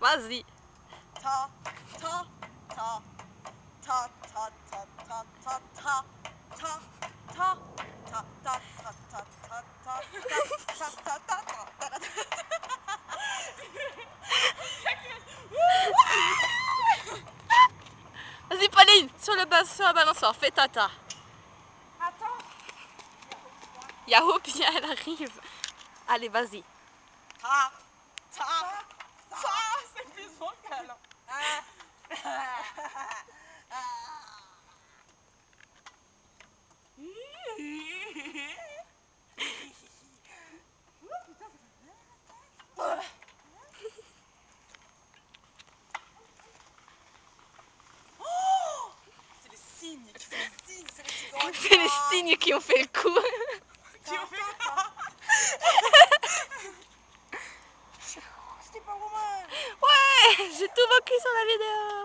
Vas-y. Ta, ta, ta, ta, ta, ta, ta, ta, ta, ta, ta, ta, ta, ta, ta, ta, ta, ta, ta, ta. Vas-y Pauline, sur la balançoire, fais tata. Attends. Yahoo, bien elle arrive. Allez, vas-y. Ta, ta, ta, c'est plus vocal. C'est les signes qui font le signe, c'est les cigognes. C'est les signes qui ont fait le coup. Qui ont fait C'était pas Romain. Ouais, j'ai tout manqué sur la vidéo.